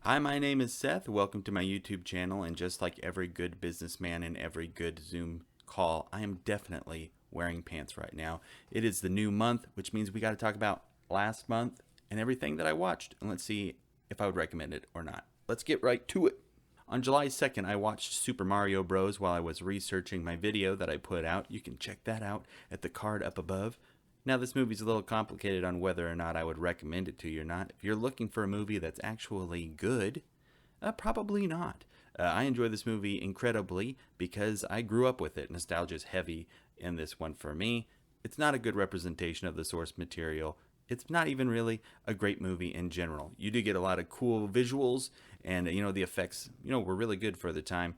Hi, my name is Seth. Welcome to my YouTube channel. And just like every good businessman in every good Zoom call, I am definitely wearing pants right now. It is the new month, which means we got to talk about last month and everything that I watched. And let's see if I would recommend it or not. Let's get right to it. On July 2nd, I watched Super Mario Bros. While I was researching my video that I put out. You can check that out at the card up above. Now, this movie's a little complicated on whether or not I would recommend it to you or not. If you're looking for a movie that's actually good, probably not. I enjoy this movie incredibly because I grew up with it. Nostalgia's heavy in this one for me. It's not a good representation of the source material. It's not even really a great movie in general. You do get a lot of cool visuals, and the effects were really good for the time.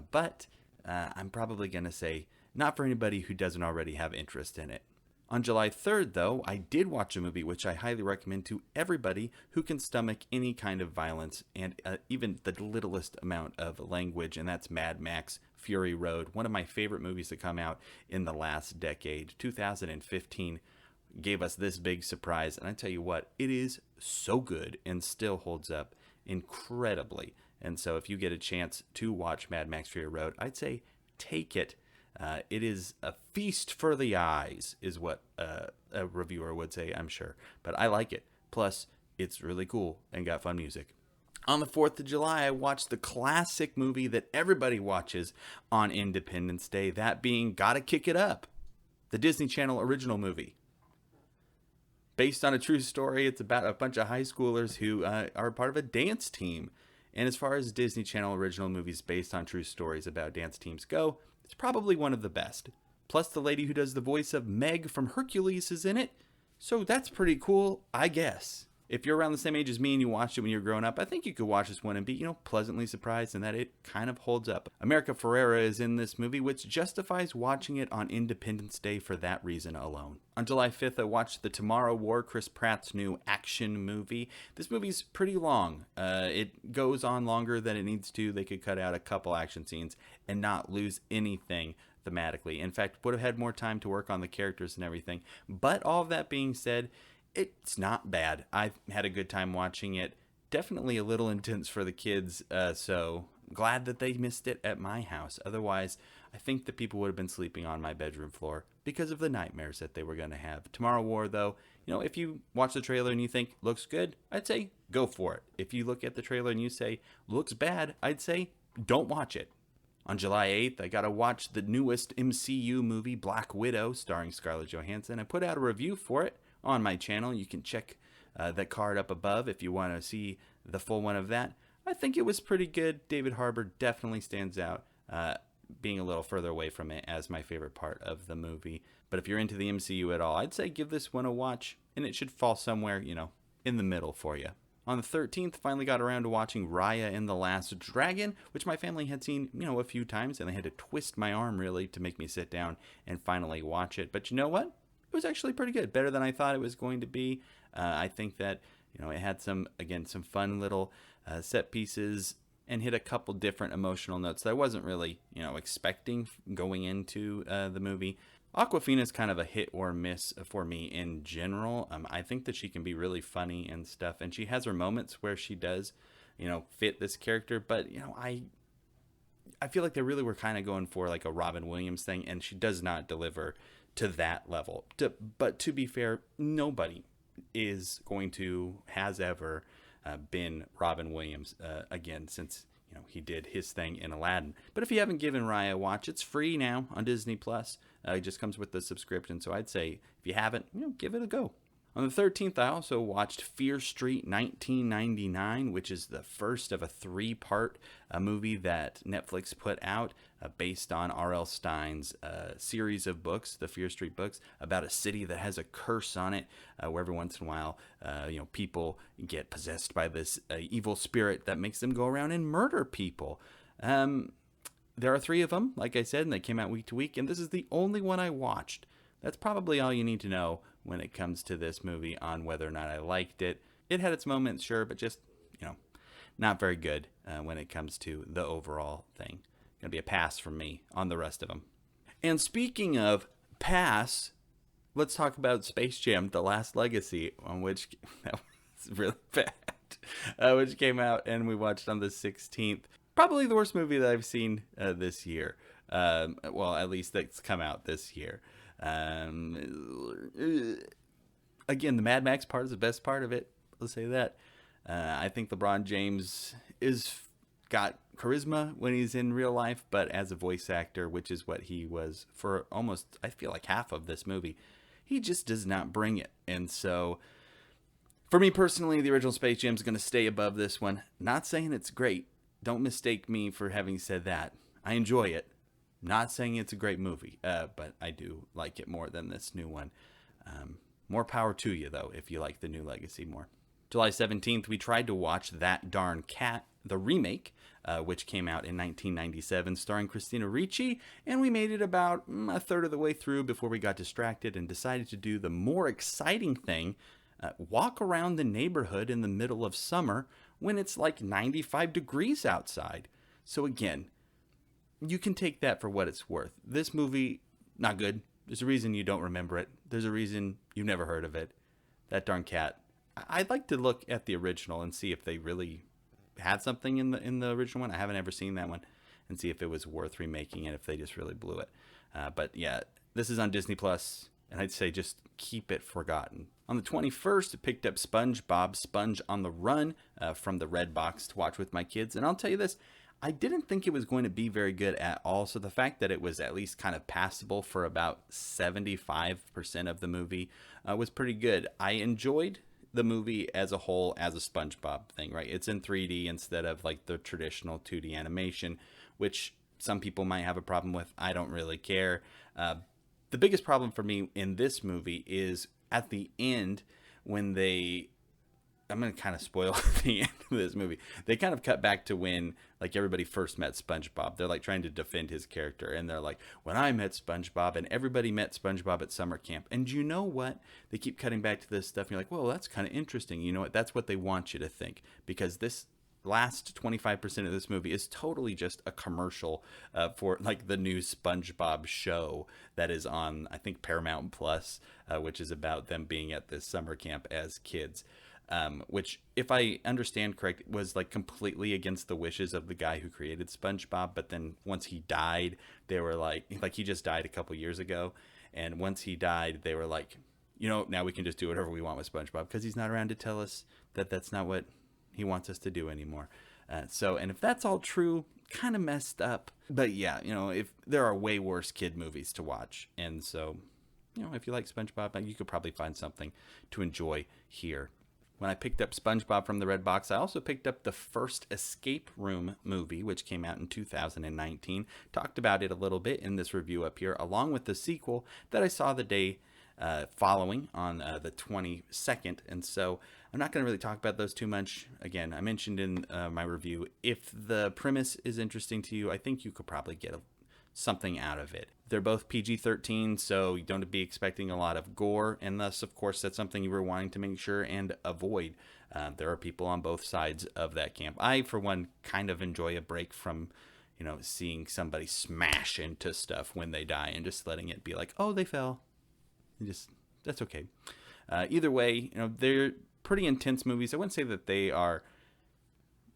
But I'm probably gonna say not for anybody who doesn't already have interest in it. On July 3rd, though, I did watch a movie which I highly recommend to everybody who can stomach any kind of violence and even the littlest amount of language, and that's Mad Max Fury Road, one of my favorite movies to come out in the last decade. 2015 gave us this big surprise, and I tell you what, it is so good and still holds up incredibly. And so if you get a chance to watch Mad Max Fury Road, I'd say take it. It is a feast for the eyes, is what a reviewer would say, I'm sure. But I like it. Plus, it's really cool and got fun music. On the 4th of July, I watched the classic movie that everybody watches on Independence Day, that being Gotta Kick It Up, the Disney Channel original movie. Based on a true story, it's about a bunch of high schoolers who are part of a dance team. And as far as Disney Channel original movies based on true stories about dance teams go, it's probably one of the best. Plus, the lady who does the voice of Meg from Hercules is in it. So that's pretty cool, I guess. If you're around the same age as me and you watched it when you were growing up, I think you could watch this one and be, pleasantly surprised in that it kind of holds up. America Ferrera is in this movie, which justifies watching it on Independence Day for that reason alone. On July 5th, I watched The Tomorrow War, Chris Pratt's new action movie. This movie's pretty long. It goes on longer than it needs to. They could cut out a couple action scenes and not lose anything thematically. In fact, would have had more time to work on the characters and everything. But all of that being said, it's not bad. I had a good time watching it. Definitely a little intense for the kids, so glad that they missed it at my house. Otherwise, I think that people would have been sleeping on my bedroom floor because of the nightmares that they were going to have. Tomorrow War, though, if you watch the trailer and you think looks good, I'd say go for it. If you look at the trailer and you say looks bad, I'd say don't watch it. On July 8th, I got to watch the newest MCU movie, Black Widow, starring Scarlett Johansson. I put out a review for it on my channel. You can check that card up above if you want to see the full one of that. I think it was pretty good. David Harbour definitely stands out, being a little further away from it as my favorite part of the movie. But if you're into the MCU at all, I'd say give this one a watch, and it should fall somewhere, in the middle for you. On the 13th, finally got around to watching Raya and the Last Dragon, which my family had seen, a few times, and they had to twist my arm, really, to make me sit down and finally watch it. But you know what? It was actually pretty good, better than I thought it was going to be. I think that it had some fun little set pieces and hit a couple different emotional notes that I wasn't really expecting going into the movie. Awkwafina is kind of a hit or miss for me in general. I think that she can be really funny and stuff, and she has her moments where she does fit this character, but I feel like they really were kind of going for like a Robin Williams thing, and she does not deliver to that level. But to be fair, nobody has ever been Robin Williams again since he did his thing in Aladdin. But if you haven't given Raya a watch, it's free now on Disney Plus. It just comes with the subscription, so I'd say if you haven't, give it a go. On the 13th, I also watched Fear Street 1999, which is the first of a three-part movie that Netflix put out based on R.L. Stine's series of books, the Fear Street books, about a city that has a curse on it, where every once in a while, people get possessed by this evil spirit that makes them go around and murder people. There are three of them, like I said, and they came out week to week, and this is the only one I watched. That's probably all you need to know when it comes to this movie on whether or not I liked it. It had its moments, sure, but just, not very good when it comes to the overall thing. Gonna be a pass from me on the rest of them. And speaking of pass, let's talk about Space Jam: The Last Legacy, on which It's really bad. Which came out and we watched on the 16th. Probably the worst movie that I've seen this year. Well, at least that's come out this year. Again, the Mad Max part is the best part of it. Let's say that. I think LeBron James is got charisma when he's in real life, but as a voice actor, which is what he was for almost, I feel like, half of this movie, he just does not bring it. And so, for me personally, the original Space Jam is going to stay above this one. Not saying it's great. Don't mistake me for having said that. I enjoy it. Not saying it's a great movie, but I do like it more than this new one. More power to you, though, if you like the new Legacy more. July 17th, we tried to watch That Darn Cat, the remake, which came out in 1997, starring Christina Ricci, and we made it about a third of the way through before we got distracted and decided to do the more exciting thing, walk around the neighborhood in the middle of summer when it's like 95 degrees outside. So again, you can take that for what it's worth. This movie, not good. There's a reason you don't remember it. There's a reason you've never heard of it. That Darn Cat. I'd like to look at the original and see if they really had something in the original one. I haven't ever seen that one, and see if it was worth remaking it, if they just really blew it. But yeah, this is on Disney Plus, and I'd say just keep it forgotten. On the 21st, I picked up SpongeBob Sponge on the Run from the Red Box to watch with my kids, and I'll tell you this, I didn't think it was going to be very good at all, so the fact that it was at least kind of passable for about 75% of the movie was pretty good. I enjoyed the movie as a whole as a SpongeBob thing, right? It's in 3D instead of like the traditional 2D animation, which some people might have a problem with. I don't really care. The biggest problem for me in this movie is at the end when I'm going to kind of spoil the end of this movie. They kind of cut back to when like everybody first met SpongeBob. They're like trying to defend his character. And they're like, when I met SpongeBob, and everybody met SpongeBob at summer camp. And you know what? They keep cutting back to this stuff. And you're like, well, that's kind of interesting. You know what? That's what they want you to think. Because this last 25% of this movie is totally just a commercial for like the new SpongeBob show that is on, I think, Paramount Plus, which is about them being at this summer camp as kids. Which, if I understand correct, was like completely against the wishes of the guy who created SpongeBob. But then once he died, they were like he just died a couple years ago. And once he died, they were like, you know, now we can just do whatever we want with SpongeBob because he's not around to tell us that that's not what he wants us to do anymore. And if that's all true, kind of messed up. But yeah, you know, if there are way worse kid movies to watch. And so, you know, if you like SpongeBob, you could probably find something to enjoy here. When I picked up SpongeBob from the Red Box, I also picked up the first Escape Room movie, which came out in 2019. Talked about it a little bit in this review up here, along with the sequel that I saw the day following on the 22nd. And so I'm not going to really talk about those too much. Again, I mentioned in my review, if the premise is interesting to you, I think you could probably get something out of it. They're both PG-13, so you don't be expecting a lot of gore, and thus, of course, that's something you were wanting to make sure and avoid. There are people on both sides of that camp. I, for one, kind of enjoy a break from, you know, seeing somebody smash into stuff when they die and just letting it be like, oh, they fell. That's okay. Either way, you know, they're pretty intense movies. I wouldn't say that they are,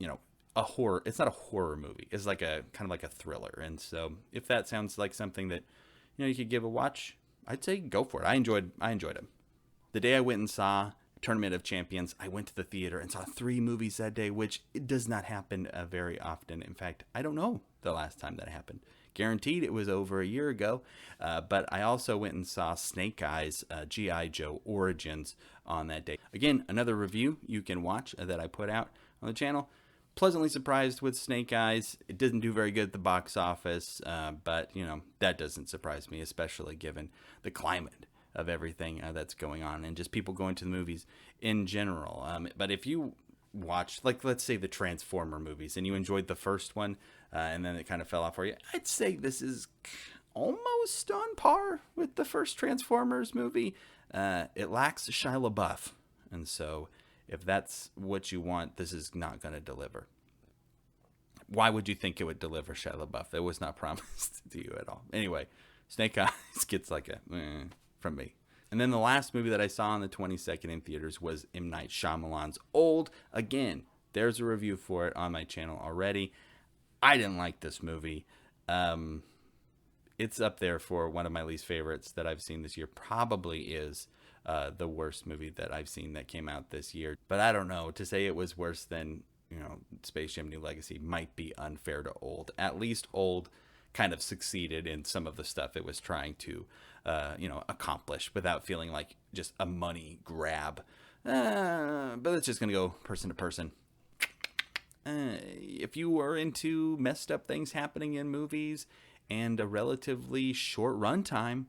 you know, a horror. It's not a horror movie. It's like a kind of like a thriller. And so if that sounds like something that, you know, you could give a watch, I'd say go for it. I enjoyed them. The day I went and saw Tournament of Champions, I went to the theater and saw 3 movies that day, which it does not happen very often. In fact, I don't know the last time that happened. Guaranteed it was over a year ago. But I also went and saw Snake Eyes, G.I. Joe Origins on that day. Again, another review you can watch that I put out on the channel. Pleasantly surprised with Snake Eyes. It didn't do very good at the box office, but, you know, that doesn't surprise me, especially given the climate of everything that's going on and just people going to the movies in general. But if you watch, like, let's say the Transformer movies and you enjoyed the first one and then it kind of fell off for you, I'd say this is almost on par with the first Transformers movie. It lacks Shia LaBeouf, and so if that's what you want, this is not going to deliver. Why would you think it would deliver Shia LaBeouf? It was not promised to you at all. Anyway, Snake Eyes gets like a from me. And then the last movie that I saw on the 22nd in theaters was M. Night Shyamalan's Old. Again, there's a review for it on my channel already. I didn't like this movie. It's up there for one of my least favorites that I've seen this year. Probably is the worst movie that I've seen that came out this year. But I don't know. To say it was worse than, Space Jam New Legacy might be unfair to Old. At least Old kind of succeeded in some of the stuff it was trying to, accomplish without feeling like just a money grab. But it's just going to go person to person. If you are into messed up things happening in movies and a relatively short runtime,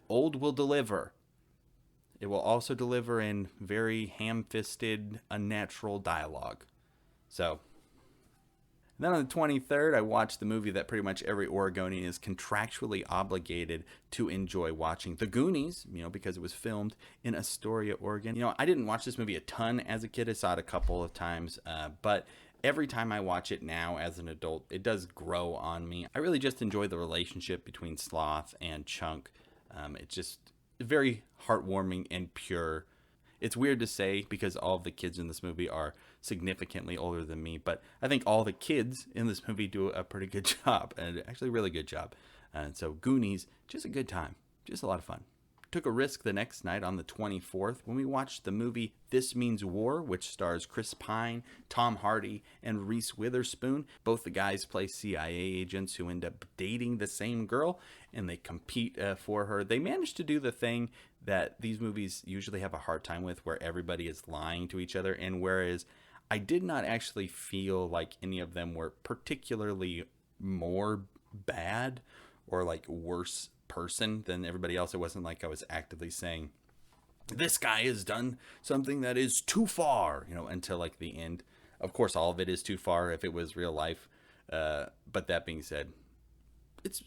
Old will deliver. It will also deliver in very ham-fisted, unnatural dialogue. So, then on the 23rd, I watched the movie that pretty much every Oregonian is contractually obligated to enjoy watching, The Goonies, because it was filmed in Astoria, Oregon. I didn't watch this movie a ton as a kid. I saw it a couple of times, but every time I watch it now as an adult, it does grow on me. I really just enjoy the relationship between Sloth and Chunk. It's just very heartwarming and pure. It's weird to say because all of the kids in this movie are significantly older than me, but I think all the kids in this movie do a pretty good job, and actually a really good job. And so Goonies, just a good time, just a lot of fun. Took a risk the next night on the 24th when we watched the movie This Means War, which stars Chris Pine, Tom Hardy, and Reese Witherspoon. Both the guys play CIA agents who end up dating the same girl, and they compete for her. They managed to do the thing that these movies usually have a hard time with, where everybody is lying to each other, and whereas I did not actually feel like any of them were particularly more bad or like worse person than everybody else. It wasn't like I was actively saying this guy has done something that is too far, until like the end. Of course, all of it is too far if it was real life. But that being said, it's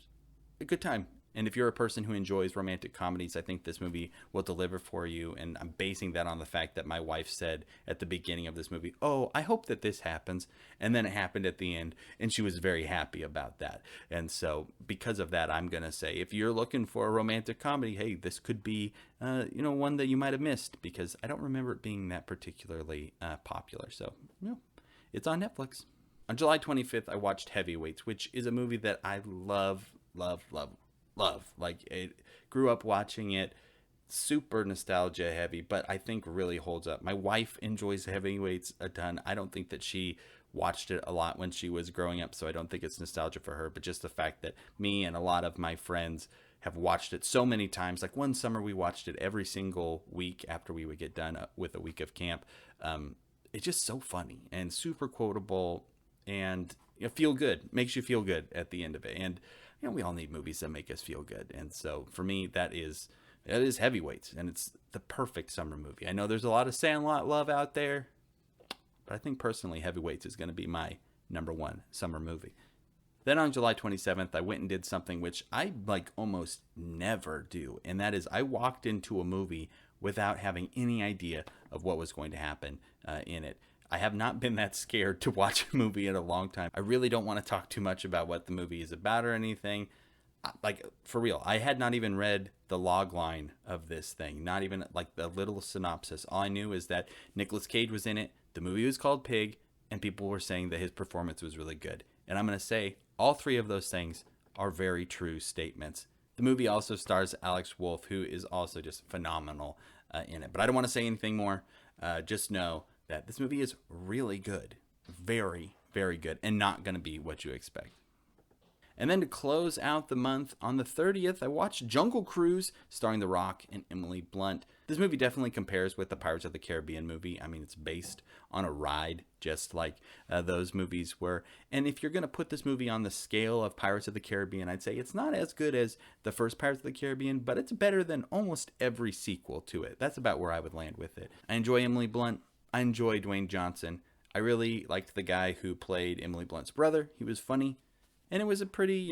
a good time. And if you're a person who enjoys romantic comedies, I think this movie will deliver for you. And I'm basing that on the fact that my wife said at the beginning of this movie, "Oh, I hope that this happens." And then it happened at the end, and she was very happy about that. And so because of that, I'm going to say, if you're looking for a romantic comedy, hey, this could be, one that you might have missed, because I don't remember it being that particularly popular. So, it's on Netflix. On July 25th, I watched Heavyweights, which is a movie that I love. Like, it grew up watching it, super nostalgia heavy, but I think really holds up. My wife enjoys Heavyweights a ton. I don't think that she watched it a lot when she was growing up, so I don't think it's nostalgia for her, but just the fact that me and a lot of my friends have watched it so many times. Like one summer we watched it every single week after we would get done with a week of camp. It's just so funny and super quotable, and feel good, makes you feel good at the end of it. And we all need movies that make us feel good. And so for me, that is Heavyweights, and it's the perfect summer movie. I know there's a lot of Sandlot love out there, but I think personally Heavyweights is going to be my number one summer movie. Then on July 27th, I went and did something which I almost never do, and that is I walked into a movie without having any idea of what was going to happen in it. I have not been that scared to watch a movie in a long time. I really don't want to talk too much about what the movie is about or anything. Like, for real, I had not even read the log line of this thing. Not even, the little synopsis. All I knew is that Nicolas Cage was in it, the movie was called Pig, and people were saying that his performance was really good. And I'm going to say, all three of those things are very true statements. The movie also stars Alex Wolff, who is also just phenomenal in it. But I don't want to say anything more. Just know that this movie is really good. Very, very good. And not going to be what you expect. And then to close out the month, on the 30th, I watched Jungle Cruise, starring The Rock and Emily Blunt. This movie definitely compares with the Pirates of the Caribbean movie. I mean, it's based on a ride, just like those movies were. And if you're going to put this movie on the scale of Pirates of the Caribbean, I'd say it's not as good as the first Pirates of the Caribbean, but it's better than almost every sequel to it. That's about where I would land with it. I enjoy Emily Blunt. I enjoy Dwayne Johnson. I really liked the guy who played Emily Blunt's brother. He was funny. And it was a pretty,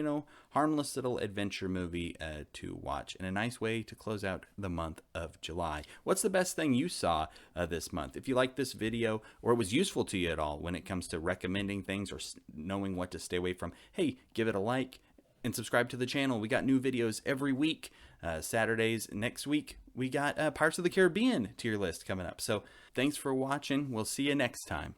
harmless little adventure movie to watch, and a nice way to close out the month of July. What's the best thing you saw this month? If you liked this video, or it was useful to you at all when it comes to recommending things or knowing what to stay away from, hey, give it a like and subscribe to the channel. We got new videos every week. Saturdays next week, we got Pirates of the Caribbean tier list coming up. So thanks for watching. We'll see you next time.